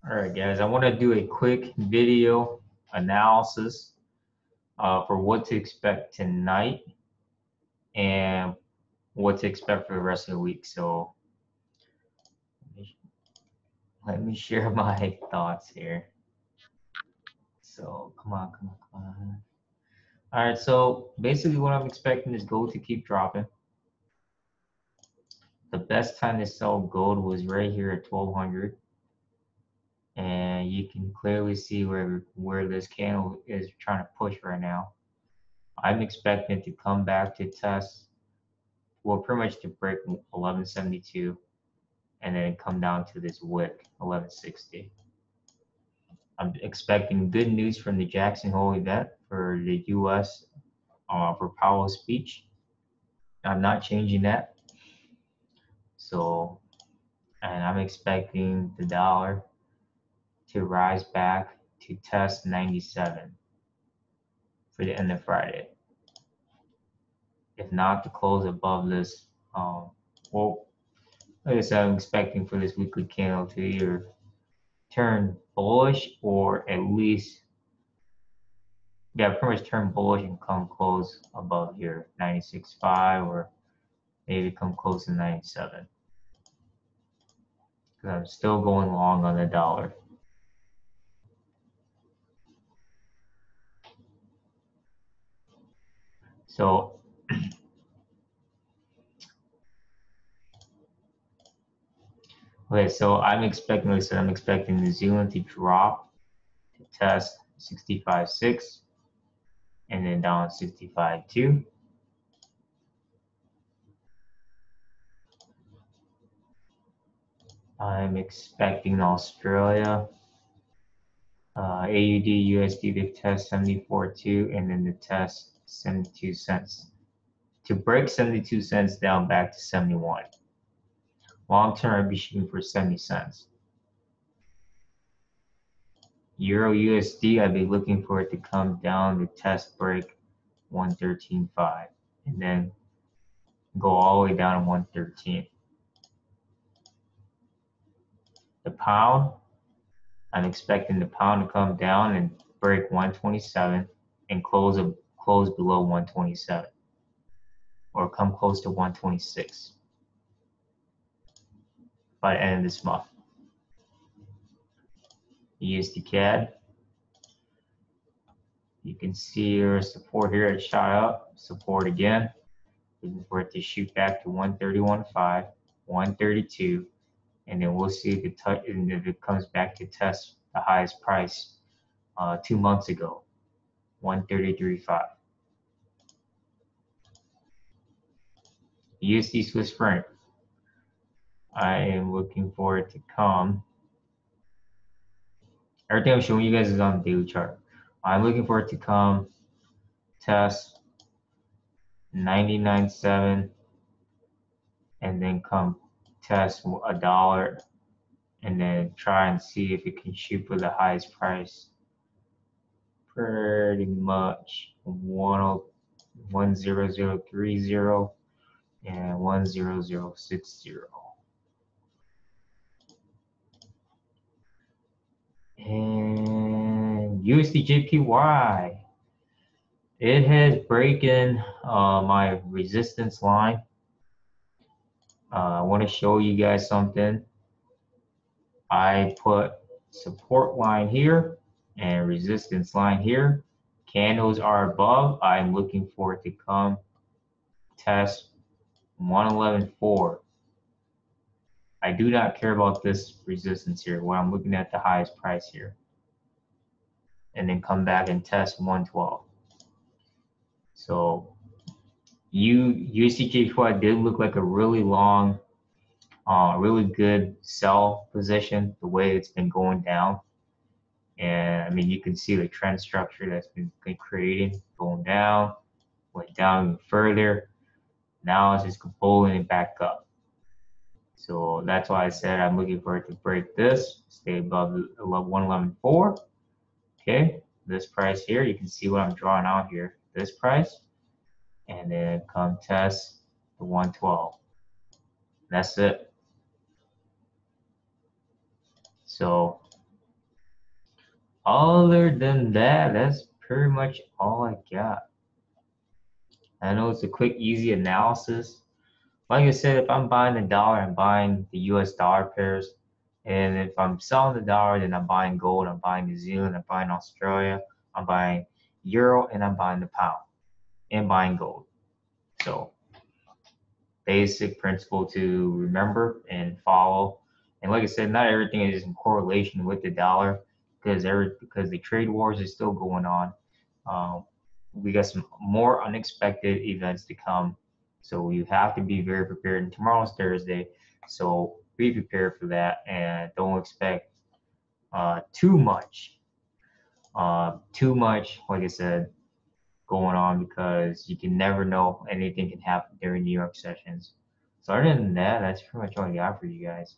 All right, guys, I want to do a quick video analysis for what to expect tonight and what to expect for the rest of the week. So let me share my thoughts here. So come on. All right, so basically what I'm expecting is gold to keep dropping. The best time to sell gold was right here at 1200. And you can clearly see where this candle is trying to push right now. I'm expecting it to come back to test, well, pretty much to break 1172 and then come down to this wick, 1160. I'm expecting good news from the Jackson Hole event for the U.S. For Powell's speech. I'm not changing that. So, and I'm expecting the dollar to rise back to test 97 for the end of Friday. If not, to close above this, well, like I said, I'm expecting for this weekly candle to either turn bullish or at least, yeah, pretty much turn bullish and come close above here, 96.5, or maybe come close to 97. Because I'm still going long on the dollar. So, okay, so I'm expecting, like I said, I'm expecting New Zealand to drop to test 65.6 and then down 65.2. I'm expecting Australia, AUD USD to test 74.2 and then to test 72 cents. To break 72 cents down back to 71. Long term, I'd be shooting for 70 cents. Euro USD, I'd be looking for it to come down to test break 113.5 and then go all the way down to 113. The pound, I'm expecting the pound to come down and break 127 and close below 127 or come close to 126 by the end of this month. USD CAD, you can see your support here. It shot up, support again, looking for it to shoot back to 131.5, 132, and then we'll see if it comes back to test the highest price 2 months ago, 133.5. USD Swiss franc, I am looking for it to come. Everything I'm showing you guys is on the daily chart. I'm looking for it to come test 99.7 and then come test $1 and then try and see if it can shoot for the highest price. Pretty much 10030 and 10060. And USD JPY, it has broken my resistance line. I want to show you guys something. I put support line here and resistance line here. Candles are above. I'm looking for it to come test 111.4. I do not care about this resistance here. When I'm looking at the highest price here, and then come back and test 112. So USDJPY did look like a really long, really good sell position, the way it's been going down. And I mean, you can see the trend structure that's been created, going down, went down even further. Now it's just pulling it back up. So that's why I said I'm looking for it to break this, stay above 111.4. Okay, this price here, you can see what I'm drawing out here. This price, and then come test the 112. That's it. So other than that, that's pretty much all I got. I know it's a quick, easy analysis. Like I said, if I'm buying the dollar, I'm buying the US dollar pairs. And if I'm selling the dollar, then I'm buying gold, I'm buying New Zealand, I'm buying Australia, I'm buying euro, and I'm buying the pound, and buying gold. So basic principle to remember and follow. And like I said, not everything is in correlation with the dollar because the trade wars is still going on. We got some more unexpected events to come, so you have to be very prepared. And tomorrow's Thursday, so be prepared for that and don't expect too much. Too much, like I said, going on because you can never know, anything can happen during New York sessions. So other than that, that's pretty much all I got for you guys.